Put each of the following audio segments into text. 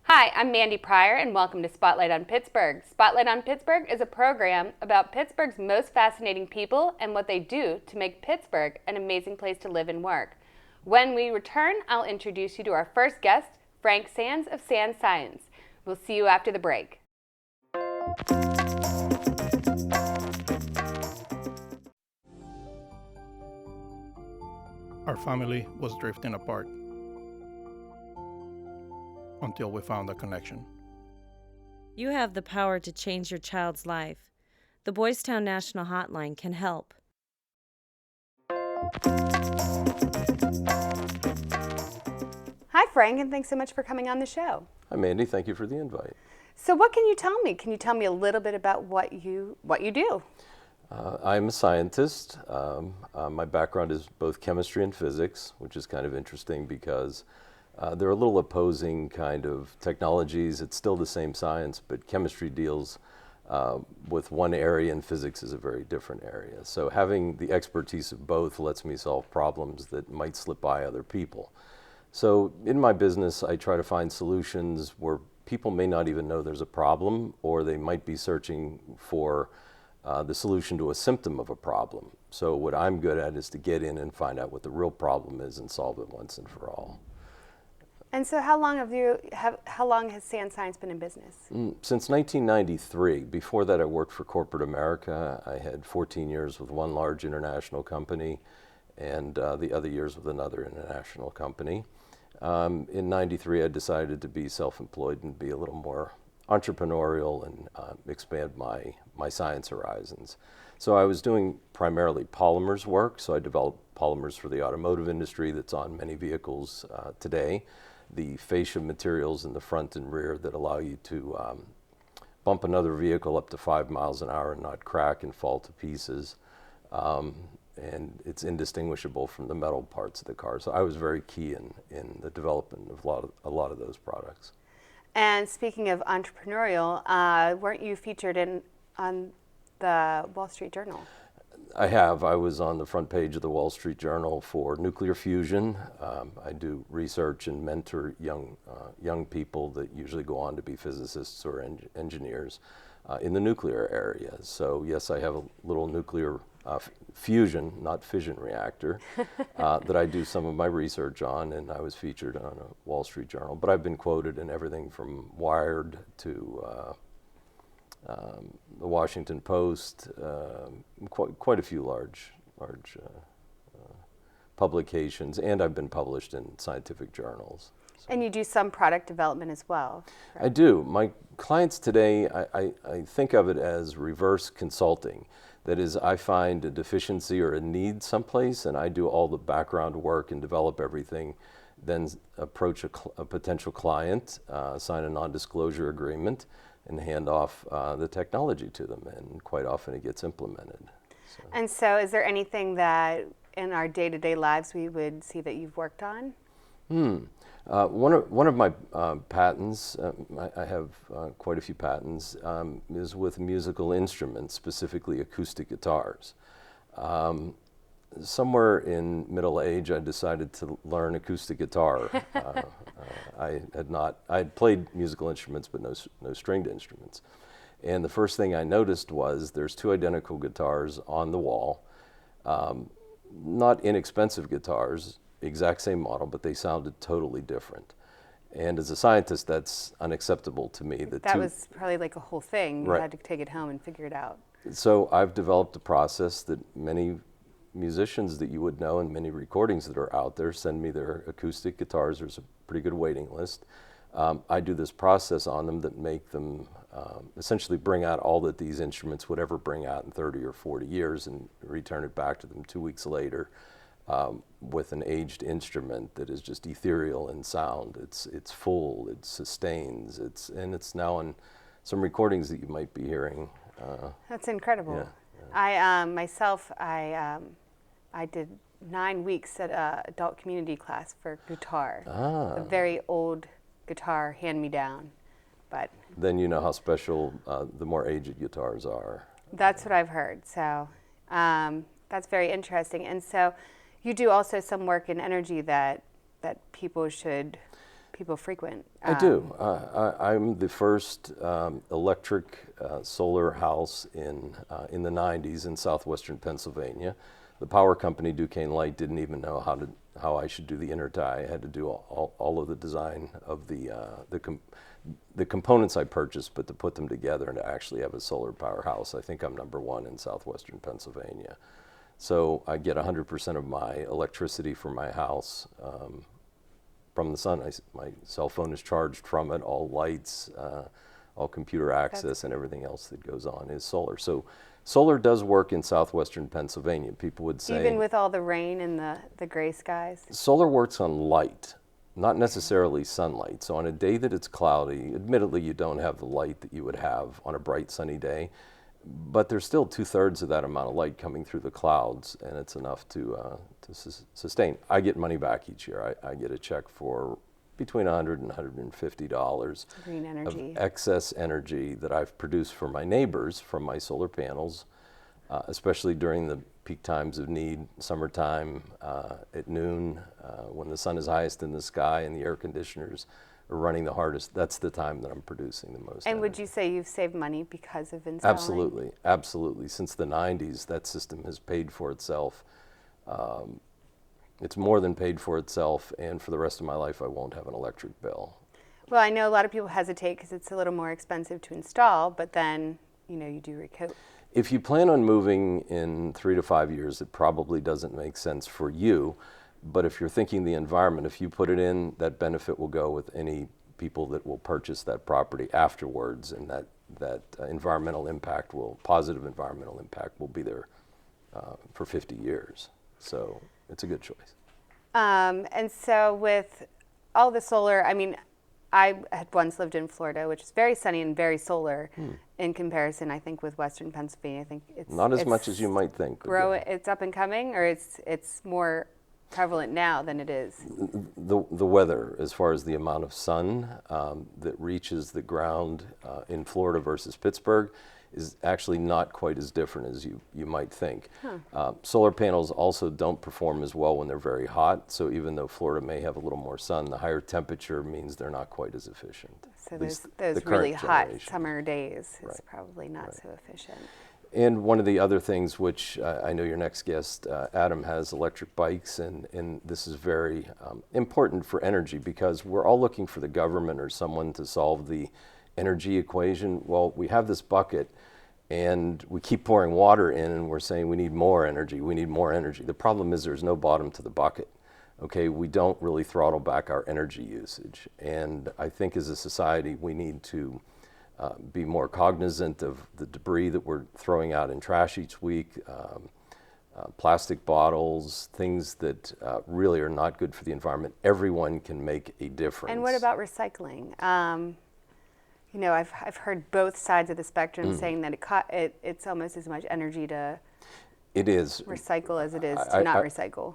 Hi, I'm Mandi Pryor, and welcome to Spotlight on Pittsburgh. Spotlight on Pittsburgh is a program about Pittsburgh's most fascinating people and what they do to make Pittsburgh an amazing place to live and work. When we return, I'll introduce you to our first guest, Frank Sands of Sands Science. We'll see you after the break. Our family was drifting apart until we found a connection. You have the power to change your child's life. The Boys Town National Hotline can help. Hi, Frank, and thanks so much for coming on the show. Hi, Mandi. Thank you for the invite. So what can you tell me? Can you tell me a little bit about what you do? I'm a scientist. My background is both chemistry and physics, which is kind of interesting because they're a little opposing kind of technologies. It's still the same science, but chemistry deals with one area and physics is a very different area. So having the expertise of both lets me solve problems that might slip by other people. So in my business, I try to find solutions where people may not even know there's a problem, or they might be searching for the solution to a symptom of a problem. So what I'm good at is to get in and find out what the real problem is and solve it once and for all. And so how long has Sands Science been in business? Since 1993. Before that, I worked for corporate America. I had 14 years with one large international company and the other years with another international company. In 93, I decided to be self-employed and be a little more entrepreneurial and expand my science horizons. So I was doing primarily polymers work, so I developed polymers for the automotive industry that's on many vehicles today. The fascia materials in the front and rear that allow you to bump another vehicle up to 5 miles an hour and not crack and fall to pieces. And it's indistinguishable from the metal parts of the car. So I was very key in the development of a lot of those products. And speaking of entrepreneurial, weren't you featured on the Wall Street Journal? I have. I was on the front page of the Wall Street Journal for nuclear fusion. I do research and mentor young people that usually go on to be physicists or engineers in the nuclear area. So yes, I have a little nuclear fusion, not fission reactor, that I do some of my research on, and I was featured on a Wall Street Journal. But I've been quoted in everything from Wired to the Washington Post, quite a few large publications, and I've been published in scientific journals. So. And you do some product development as well, right? I do. My clients today, I think of it as reverse consulting. That is, I find a deficiency or a need someplace, and I do all the background work and develop everything, then approach a potential client, sign a non-disclosure agreement, and hand off the technology to them, and quite often it gets implemented. So. And so is there anything that in our day-to-day lives we would see that you've worked on? One of my patents, I have quite a few patents, is with musical instruments, specifically acoustic guitars. Somewhere in middle age, I decided to learn acoustic guitar. I had played musical instruments, but no stringed instruments. And the first thing I noticed was there's two identical guitars on the wall, not inexpensive guitars, exact same model, but they sounded totally different. And as a scientist, that's unacceptable to me. That was probably like a whole thing. You Right. had to take it home and figure it out. So I've developed a process that many musicians that you would know and many recordings that are out there send me their acoustic guitars. There's a pretty good waiting list. I do this process on them that make them essentially bring out all that these instruments would ever bring out in 30 or 40 years and return it back to them 2 weeks later with an aged instrument that is just ethereal in sound. It's full, it sustains, and it's now on some recordings that you might be hearing. That's incredible. Yeah. I did 9 weeks at a adult community class for guitar. Ah. A very old guitar, hand-me-down, but Then you know how special the more aged guitars are. that's what I've heard. So that's very interesting. And so You do also some work in energy that people frequent. I do. I'm the first electric solar house in the 90s in southwestern Pennsylvania. The power company, Duquesne Light, didn't even know how I should do the intertie. I had to do all of the design of the components I purchased, but to put them together and to actually have a solar power house. I think I'm number one in southwestern Pennsylvania. So I get 100% of my electricity for my house from the sun. My cell phone is charged from it. All lights, all computer access, and everything else that goes on is solar. So solar does work in southwestern Pennsylvania. People would say, even with all the rain and the gray skies? Solar works on light, not necessarily sunlight. So on a day that it's cloudy, admittedly you don't have the light that you would have on a bright sunny day, but there's still 2/3 of that amount of light coming through the clouds, and it's enough to sustain. I get money back each year. I get a check for between $100 and $150 green energy of excess energy that I've produced for my neighbors from my solar panels, especially during the peak times of need, summertime, at noon, when the sun is highest in the sky and the air conditioners are running the hardest. That's the time that I'm producing the most And energy. would you say you've saved money because of installing? Absolutely, absolutely. Since the 90s, that system has paid for itself. It's more than paid for itself, and for the rest of my life, I won't have an electric bill. Well, I know a lot of people hesitate because it's a little more expensive to install, but then, you do recoup. If you plan on moving in 3 to 5 years, it probably doesn't make sense for you. But if you're thinking the environment, if you put it in, that benefit will go with any people that will purchase that property afterwards, and that environmental impact positive environmental impact will be there for 50 years. So it's a good choice. And so with all the solar, I had once lived in Florida, which is very sunny and very solar in comparison, I think, with Western Pennsylvania. I think it's not as much as you might think. It's up and coming, or it's more prevalent now than it is? The weather, as far as the amount of sun that reaches the ground in Florida versus Pittsburgh, is actually not quite as different as you might think. Solar panels also don't perform as well when they're very hot, so even though Florida may have a little more sun, the higher temperature means they're not quite as efficient. So those really hot summer days is probably not so efficient. And one of the other things, which I know your next guest, Adam, has electric bikes, and this is very important for energy, because we're all looking for the government or someone to solve the energy equation. Well, we have this bucket, and we keep pouring water in, and we're saying we need more energy, we need more energy. The problem is there's no bottom to the bucket. Okay, we don't really throttle back our energy usage. And I think as a society, we need to be more cognizant of the debris that we're throwing out in trash each week, plastic bottles, things that really are not good for the environment. Everyone can make a difference. And what about recycling? I've heard both sides of the spectrum saying that it's almost as much energy to recycle as it is to not recycle.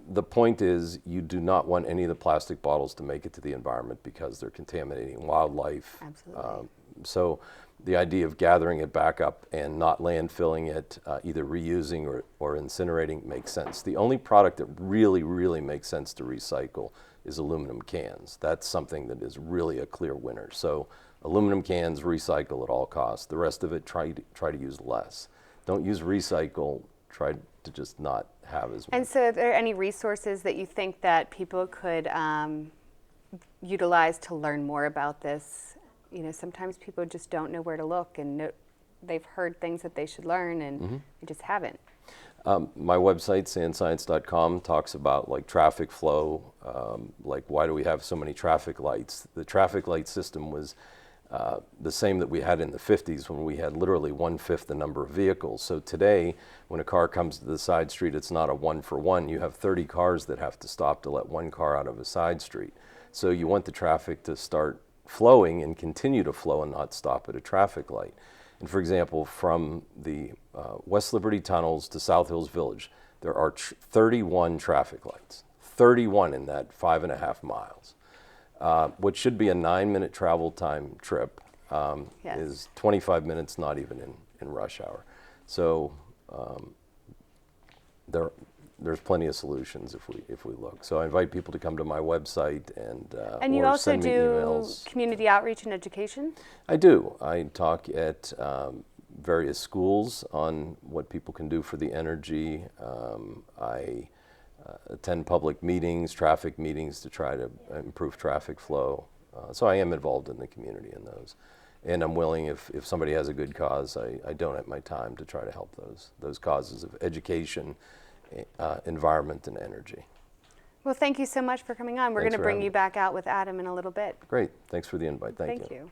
The point is, you do not want any of the plastic bottles to make it to the environment because they're contaminating wildlife. Absolutely. So the idea of gathering it back up and not landfilling it, either reusing or incinerating, makes sense. The only product that really, really makes sense to recycle is aluminum cans. That's something that is really a clear winner. So aluminum cans, recycle at all costs. The rest of it, try to use less. Don't use recycle, try to just not have as much. And so are there any resources that you think that people could utilize to learn more about this? Sometimes people just don't know where to look, and they've heard things that they should learn, and they just haven't. My website, sandscience.com, talks about like traffic flow, like why do we have so many traffic lights? The traffic light system was the same that we had in the 50s, when we had literally 1/5 the number of vehicles. So today, when a car comes to the side street, it's not a 1-for-1. You have 30 cars that have to stop to let one car out of a side street. So you want the traffic to start flowing and continue to flow and not stop at a traffic light. And for example, from the West Liberty tunnels to South Hills Village, there are 31 traffic lights, 31 in that 5.5 miles. What should be a 9-minute travel time trip is 25 minutes, not even in rush hour. So there's plenty of solutions if we look. So I invite people to come to my website and you or also send me do emails. community outreach and education? I do. I talk at various schools on what people can do for the energy. I attend public meetings, traffic meetings to try to improve traffic flow. So I am involved in the community in those. And I'm willing, if somebody has a good cause, I donate my time to try to help those causes of education, environment, and energy. Well, thank you so much for coming on. We're going to bring you back out with Adam in a little bit. Great. Thanks for the invite. Thank you.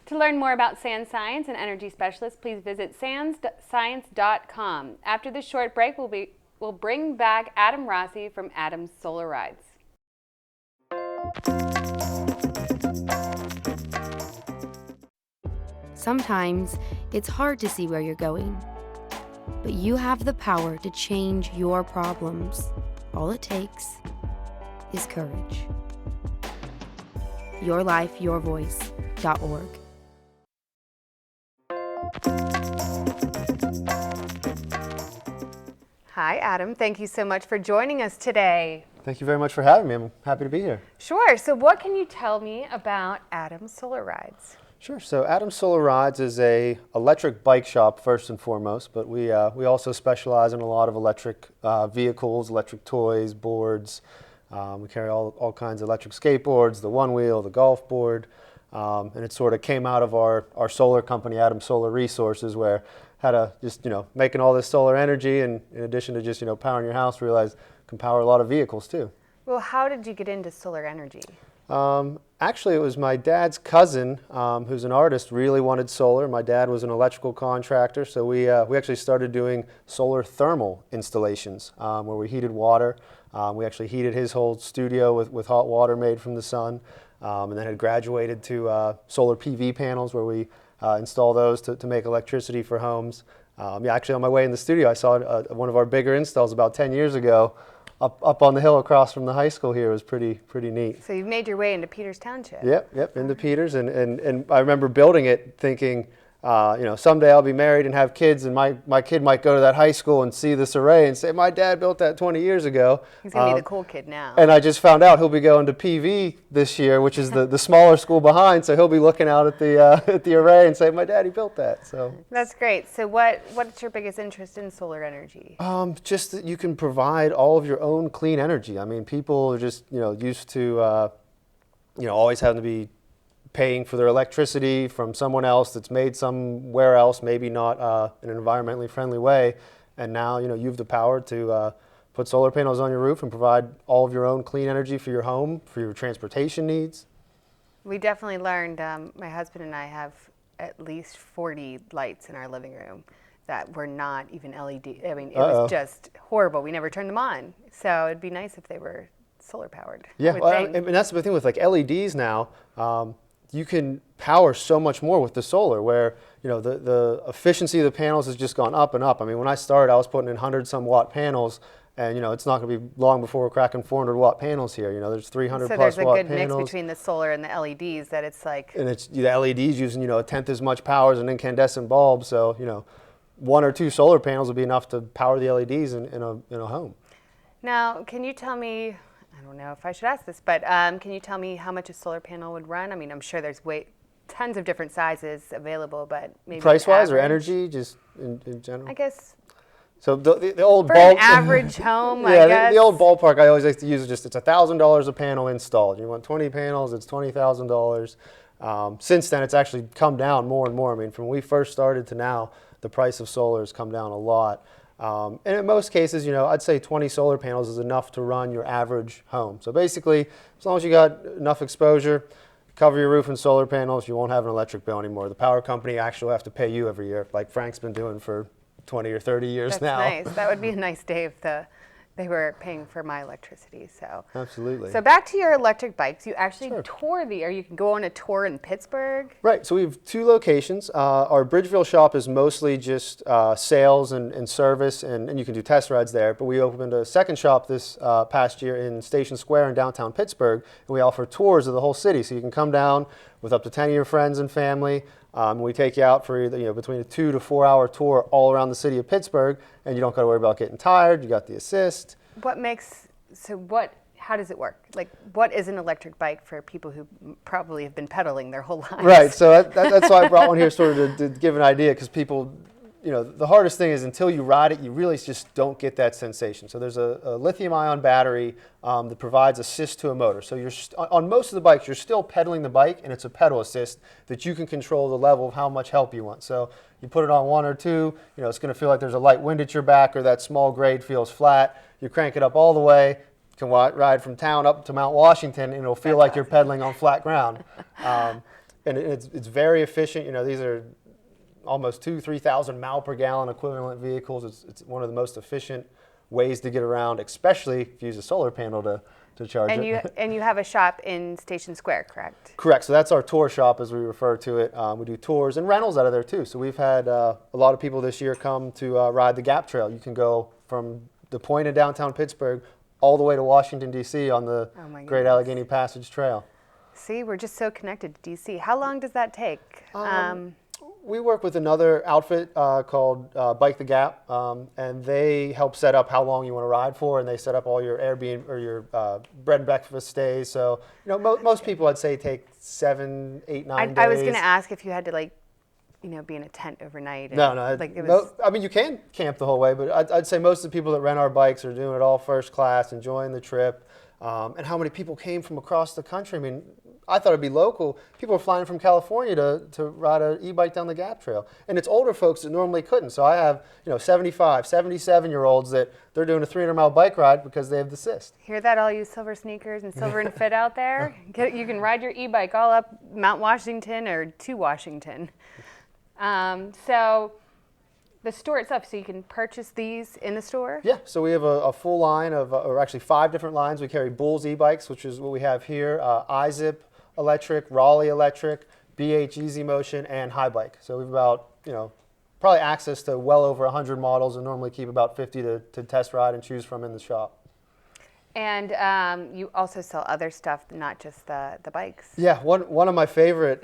To learn more about Sand Science and energy specialists, please visit sandscience.com. After this short break, we'll bring back Adam Rossi from Adam's Solar Rides. Sometimes it's hard to see where you're going, but you have the power to change your problems. All it takes is courage. YourLifeYourVoice.org. Hi, Adam. Thank you so much for joining us today. Thank you very much for having me. I'm happy to be here. Sure. So what can you tell me about Adam's Solar Rides? Sure. So Adams Solar Rides is a electric bike shop first and foremost, but we also specialize in a lot of electric vehicles, electric toys, boards. We carry all kinds of electric skateboards, the one wheel, the golf board, and it sort of came out of our solar company, Adams Solar Resources, where had to just making all this solar energy, and in addition to just powering your house, realized can power a lot of vehicles too. Well, how did you get into solar energy? Actually, it was my dad's cousin, who's an artist, really wanted solar. My dad was an electrical contractor, so we actually started doing solar thermal installations, where we heated water. We actually heated his whole studio with hot water made from the sun, and then had graduated to solar PV panels, where we install those to make electricity for homes. Actually, on my way in the studio, I saw one of our bigger installs about 10 years ago. Up on the hill across from the high school here. It was pretty neat. So you've made your way into Peters Township. Yep, into Peters, and I remember building it thinking, someday I'll be married and have kids, and my kid might go to that high school and see this array and say, my dad built that 20 years ago. He's going to be the cool kid now. And I just found out he'll be going to PV this year, which is the smaller school behind, so he'll be looking out at the array and say, my daddy built that. So that's great. So what's your biggest interest in solar energy? Just that you can provide all of your own clean energy. I mean, people are just used to always having to be paying for their electricity from someone else that's made somewhere else, maybe not in an environmentally friendly way. And now, you have the power to put solar panels on your roof and provide all of your own clean energy for your home, for your transportation needs. We definitely learned, my husband and I have at least 40 lights in our living room that were not even LED. I mean, it was just horrible. We never turned them on. So it'd be nice if they were solar powered. Yeah, and that's the thing with like LEDs now. You can power so much more with the solar, where the efficiency of the panels has just gone up and up. I mean, when I started, I was putting in 100-some watt panels, and it's not going to be long before we're cracking 400-watt panels here. There's 300+ watt panels. So there's a good mix between the solar and the LEDs that it's like. And it's the LEDs using a tenth as much power as an incandescent bulb. So one or two solar panels will be enough to power the LEDs in a home. Now, can you tell me? I don't know if I should ask this, but can you tell me how much a solar panel would run? I mean, I'm sure there's tons of different sizes available, but maybe price-wise or energy, just in general? I guess. So the old for an average home, I guess. Yeah, the old ballpark I always like to use is just it's $1,000 a panel installed. You want 20 panels, it's $20,000. Since then, it's actually come down more and more. I mean, from when we first started to now, the price of solar has come down a lot. And in most cases, I'd say 20 solar panels is enough to run your average home. So basically, as long as you got enough exposure, cover your roof in solar panels, you won't have an electric bill anymore. The power company actually will have to pay you every year, like Frank's been doing for 20 or 30 years now. That's nice. That would be a nice day if they were paying for my electricity. So absolutely. So back to your electric bikes. You actually tour or you can go on a tour in Pittsburgh. Right. So we have two locations. Our Bridgeville shop is mostly just sales and service, and you can do test rides there. But we opened a second shop this past year in Station Square in downtown Pittsburgh, and we offer tours of the whole city. So you can come down. with up to 10 of your friends and family. We take you out for either, between a 2 to 4 hour tour all around the city of Pittsburgh, and you don't got to worry about getting tired. You got the assist. How does it work? Like, what is an electric bike for people who probably have been pedaling their whole lives? Right, so that's why I brought one here sort of to give an idea, because people, the hardest thing is until you ride it, you really just don't get that sensation. So there's a lithium-ion battery that provides assist to a motor. So on most of the bikes, you're still pedaling the bike, and it's a pedal assist that you can control the level of how much help you want. So you put it on 1 or 2, it's going to feel like there's a light wind at your back, or that small grade feels flat. You crank it up all the way. Can ride from town up to Mount Washington, and it'll feel like you're pedaling on flat ground. And it's very efficient. These are almost 3,000 mile per gallon equivalent vehicles. It's one of the most efficient ways to get around, especially if you use a solar panel to charge it. And you have a shop in Station Square, correct? Correct. So that's our tour shop, as we refer to it. We do tours and rentals out of there too. So we've had a lot of people this year come to ride the Gap Trail. You can go from the point in downtown Pittsburgh all the way to Washington, D.C. on the Great Allegheny Passage Trail. See, we're just so connected to D.C. How long does that take? We work with another outfit called Bike the Gap, and they help set up how long you want to ride for, and they set up all your Airbnb or your bread and breakfast stays. So, most people, I'd say, take 7, 8, 9 days. I was going to ask if you had to, be in a tent overnight. No. I mean, you can camp the whole way, but I'd say most of the people that rent our bikes are doing it all first class, enjoying the trip. And how many people came from across the country? I mean, I thought it'd be local. People are flying from California to ride an e-bike down the Gap Trail. And it's older folks that normally couldn't. So I have, 75, 77-year-olds that they're doing a 300-mile bike ride because they have the assist. Hear that, all you silver sneakers and silver and fit out there? You can ride your e-bike all up Mount Washington or to Washington. So the store itself, so you can purchase these in the store? Yeah, so we have a full line of, or actually 5 different lines. We carry Bulls e-bikes, which is what we have here, iZip electric, Raleigh electric, BH Easy Motion, and High Bike. So we've about, probably access to well over 100 models, and normally keep about 50 to test ride and choose from in the shop. And you also sell other stuff, not just the bikes. Yeah, one of my favorite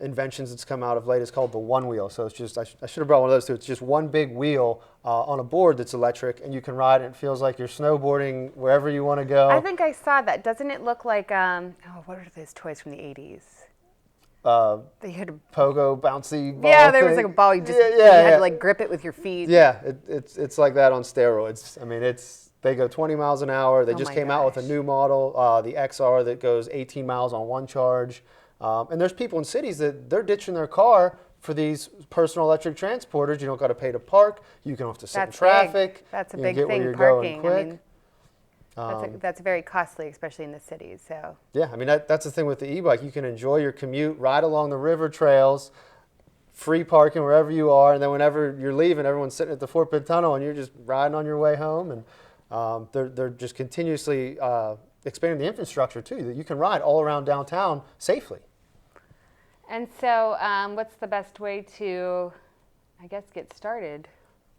inventions that's come out of late is called the One Wheel. So it's just, I should have brought one of those too. It's just one big wheel on a board that's electric, and you can ride it. It feels like you're snowboarding wherever you want to go. I think I saw that. Doesn't it look like, what are those toys from the 80s? They had a pogo bouncy ball. Yeah, there was like a ball. You had to grip it with your feet. Yeah, it's like that on steroids. I mean, they go 20 miles an hour. They just came out with a new model, the XR, that goes 18 miles on one charge. And there's people in cities that they're ditching their car for these personal electric transporters. You don't got to pay to park. You don't have to sit in traffic. That's a you big get thing, where you're parking. going quick. I mean, that's very costly, especially in the cities. So yeah, I mean that's the thing with the e-bike. You can enjoy your commute, ride along the river trails, free parking wherever you are, and then whenever you're leaving, everyone's sitting at the Fort Pitt Tunnel, and you're just riding on your way home. And they're just continuously expanding the infrastructure too, that you can ride all around downtown safely. And so, what's the best way to, I guess, get started?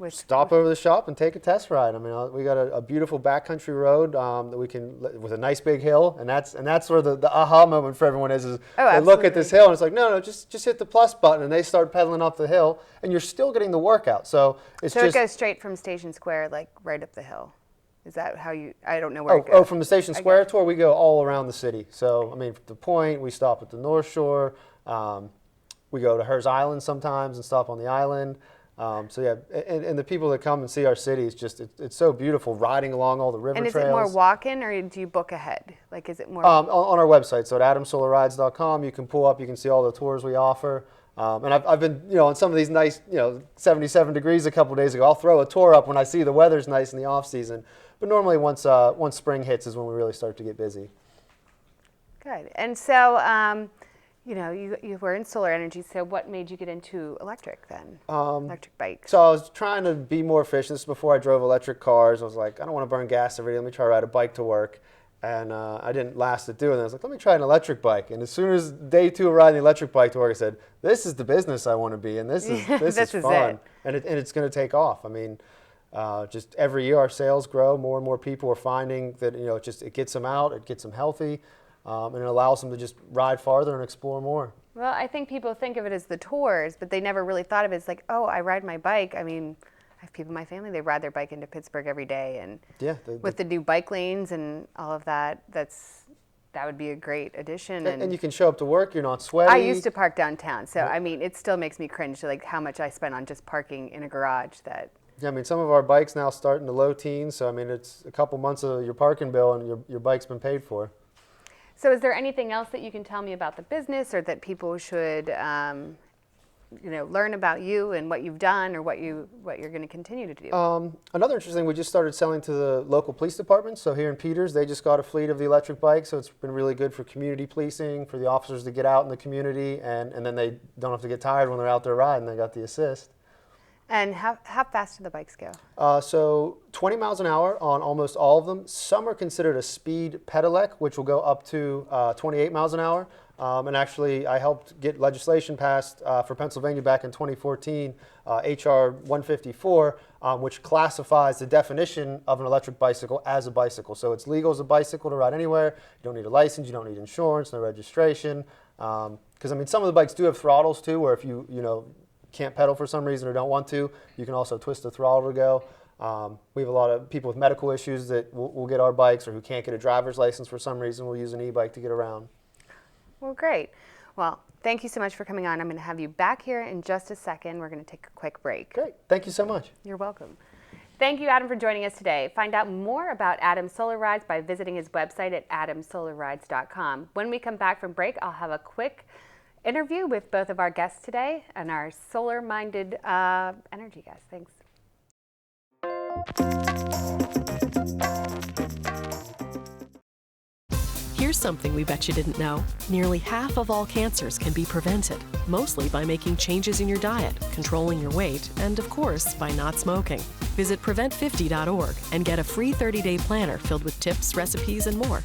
Stop over the shop and take a test ride. I mean, we got a beautiful backcountry road that we can, with a nice big hill, and that's where the aha moment for everyone is they look at this hill and it's like, no, just hit the plus button, and they start pedaling up the hill, and you're still getting the workout. So it goes straight from Station Square, like right up the hill. Is that how you? I don't know where it goes. Oh, from the Station Square tour, we go all around the city. So I mean, the Point, we stop at the North Shore. We go to Hers Island sometimes and stop on the island. So yeah, and the people that come and see our city, it's so beautiful riding along all the river trails. And is it more walk-in, or do you book ahead? Like, is it more? On our website, so at adamsolarrides.com, you can pull up, you can see all the tours we offer. And I've been, on some of these nice, 77 degrees a couple days ago. I'll throw a tour up when I see the weather's nice in the off season. But normally once spring hits is when we really start to get busy. Good. And so, you were in solar energy, so what made you get into electric then? Electric bikes. So I was trying to be more efficient. This is before I drove electric cars. I was like, I don't want to burn gas every day. Let me try to ride a bike to work. And I didn't last it doing it. I was like, let me try an electric bike. And as soon as day 2 of riding the electric bike to work, I said, this is the business I want to be in. This is fun. And it's going to take off. I mean, just every year our sales grow. More and more people are finding that, it gets them out, it gets them healthy. And it allows them to just ride farther and explore more. Well, I think people think of it as the tours, but they never really thought of it as like, oh, I ride my bike. I mean, I have people in my family, they ride their bike into Pittsburgh every day. And Yeah, with the new bike lanes and all of that, that would be a great addition. and you can show up to work, you're not sweaty. I used to park downtown, so I mean, it still makes me cringe, like how much I spend on just parking in a garage. Yeah, I mean, some of our bikes now start in the low teens, so I mean, it's a couple months of your parking bill and your bike's been paid for. So is there anything else that you can tell me about the business, or that people should learn about you and what you've done, or what you're going to continue to do? Another interesting, we just started selling to the local police departments. So here in Peters, they just got a fleet of the electric bikes, so it's been really good for community policing, for the officers to get out in the community, and then they don't have to get tired when they're out there riding. They got the assist. And how fast do the bikes go? So 20 miles an hour on almost all of them. Some are considered a speed pedelec, which will go up to 28 miles an hour. And actually, I helped get legislation passed for Pennsylvania back in 2014, HR 154, which classifies the definition of an electric bicycle as a bicycle. So it's legal as a bicycle to ride anywhere. You don't need a license, you don't need insurance, no registration. Because I mean, some of the bikes do have throttles too, where if you can't pedal for some reason or don't want to, you can also twist the throttle to go. We have a lot of people with medical issues that will get our bikes, or who can't get a driver's license for some reason will use an e-bike to get around. Well, great. Well, thank you so much for coming on. I'm going to have you back here in just a second. We're going to take a quick break. Great. Thank you so much. You're welcome. Thank you, Adam, for joining us today. Find out more about Adam's Solar Rides by visiting his website at adamsolarrides.com. When we come back from break, I'll have a quick interview with both of our guests today and our solar-minded energy guests. Thanks. Here's something we bet you didn't know. Nearly half of all cancers can be prevented, mostly by making changes in your diet, controlling your weight, and of course, by not smoking. Visit prevent50.org and get a free 30-day planner filled with tips, recipes, and more.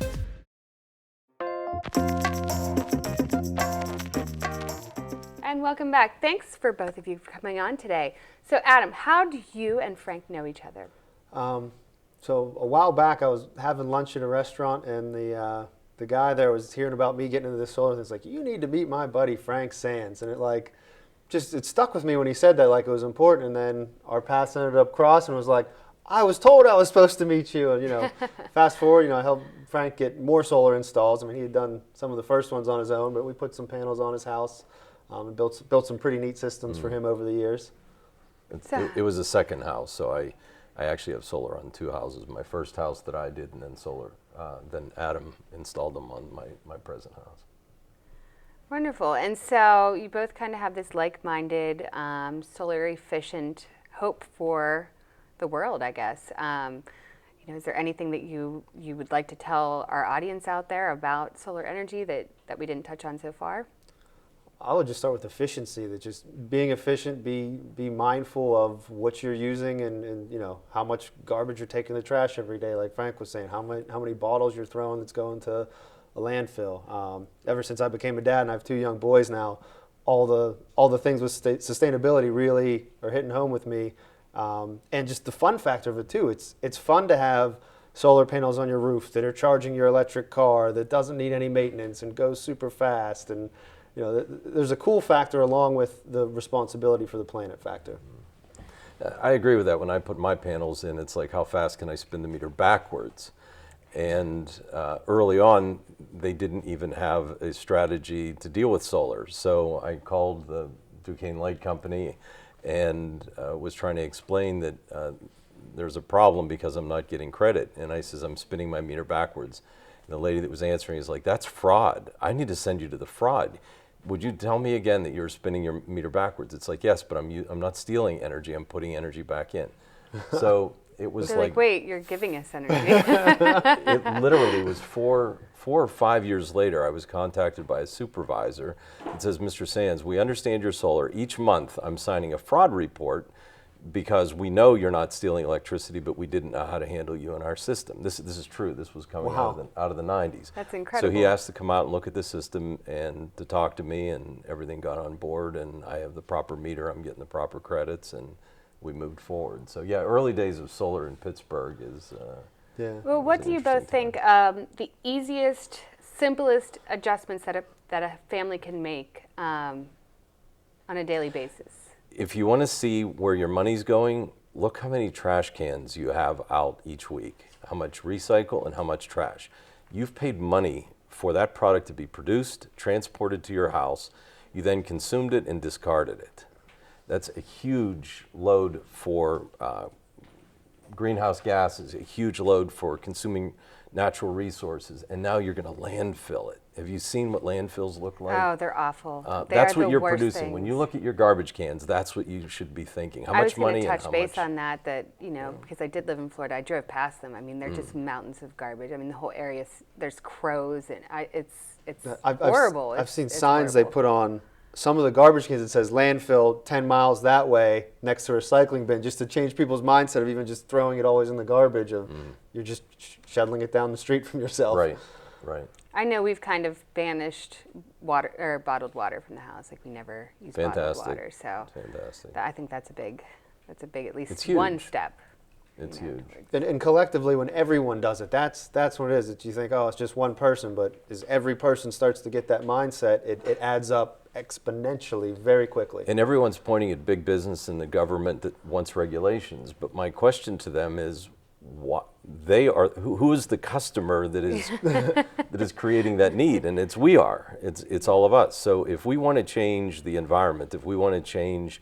And welcome back. Thanks for both of you for coming on today. So Adam, how do you and Frank know each other? So a while back, I was having lunch at a restaurant, and the guy there was hearing about me getting into this solar thing. It's like, you need to meet my buddy Frank Sands. And it stuck with me when he said that, like it was important. And then our paths ended up crossing, and was like, I was told I was supposed to meet you. And fast forward, I helped Frank get more solar installs. I mean, he had done some of the first ones on his own, but we put some panels on his house and built some pretty neat systems for him over the years. It was a second house, so I actually have solar on two houses. My first house that I did, and then solar. Then Adam installed them on my present house. Wonderful. And so you both kind of have this like-minded, solar efficient hope for the world, I guess. Is there anything that you would like to tell our audience out there about solar energy that we didn't touch on so far? I would just start with efficiency. That just being efficient, be mindful of what you're using, and how much garbage you're taking in the trash every day. Like Frank was saying, how many bottles you're throwing that's going to a landfill. Ever since I became a dad, and I have two young boys now, all the things with sustainability really are hitting home with me, and just the fun factor of it too. It's fun to have solar panels on your roof that are charging your electric car, that doesn't need any maintenance and goes super fast, and there's a cool factor along with the responsibility for the planet factor. I agree with that. When I put my panels in, it's like, how fast can I spin the meter backwards? And early on, they didn't even have a strategy to deal with solar. So I called the Duquesne Light Company and was trying to explain that there's a problem because I'm not getting credit. And I says, I'm spinning my meter backwards. And the lady that was answering is like, that's fraud. I need to send you to the fraud. Would you tell me again that you're spinning your meter backwards? It's like, yes, but I'm not stealing energy. I'm putting energy back in. So it was like, wait, you're giving us energy. It literally was four or 5 years later, I was contacted by a supervisor that says, Mr. Sands, we understand your solar. Each month I'm signing a fraud report because we know you're not stealing electricity, but we didn't know how to handle you in our system. This is true. This was coming out of the 90s. That's incredible. So he asked to come out and look at the system and to talk to me, and everything got on board, and I have the proper meter. I'm getting the proper credits, and we moved forward. So yeah, early days of solar in Pittsburgh is Well, what do you both think the easiest, simplest adjustments that that a family can make on a daily basis? If you want to see where your money's going, look how many trash cans you have out each week, how much recycle and how much trash. You've paid money for that product to be produced, transported to your house. You then consumed it and discarded it. That's a huge load for greenhouse gases, a huge load for consuming natural resources, and now you're going to landfill it. Have you seen what landfills look like? Oh, they're awful. That's what the you're worst producing. things. When you look at your garbage cans, that's what you should be thinking. How much money and how much? I was going to touch base on that, you know, because I did live in Florida. I drove past them. I mean, they're just mountains of garbage. I mean, the whole area, there's crows, and it's horrible. I've seen it's signs horrible. they put on some of the garbage cans that says landfill 10 miles that way next to a recycling bin, just to change people's mindset of even just throwing it always in the garbage of you're just shuttling it down the street from yourself. Right, right. I know we've kind of banished water or bottled water from the house. Like we never use bottled water. So Fantastic. I think that's a big at least It's huge. one step. It's you know, huge. And collectively, when everyone does it, that's what it is. That you think, oh, it's just one person, but as every person starts to get that mindset, it adds up exponentially very quickly. And everyone's pointing at big business and the government that wants regulations. But my question to them is, what they are? Who is the customer that is that is creating that need? And we are. It's all of us. So if we want to change the environment, if we want to change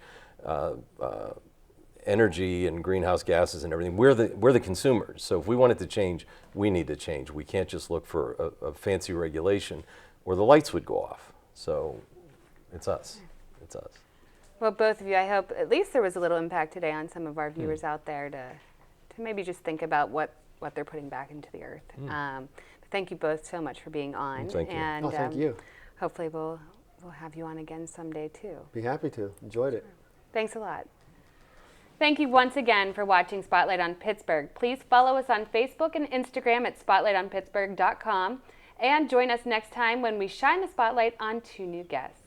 energy and greenhouse gases and everything, we're the consumers. So if we want it to change, we need to change. We can't just look for a fancy regulation or the lights would go off. So it's us. It's us. Well, both of you, I hope at least there was a little impact today on some of our viewers out there to maybe just think about what they're putting back into the earth. But thank you both so much for being on. Thank you. And Thank you. hopefully we'll have you on again someday too. Be happy to. Enjoyed it. Thanks a lot. Thank you once again for watching Spotlight on Pittsburgh. Please follow us on Facebook and Instagram at spotlightonpittsburgh.com and join us next time when we shine the spotlight on 2 new guests.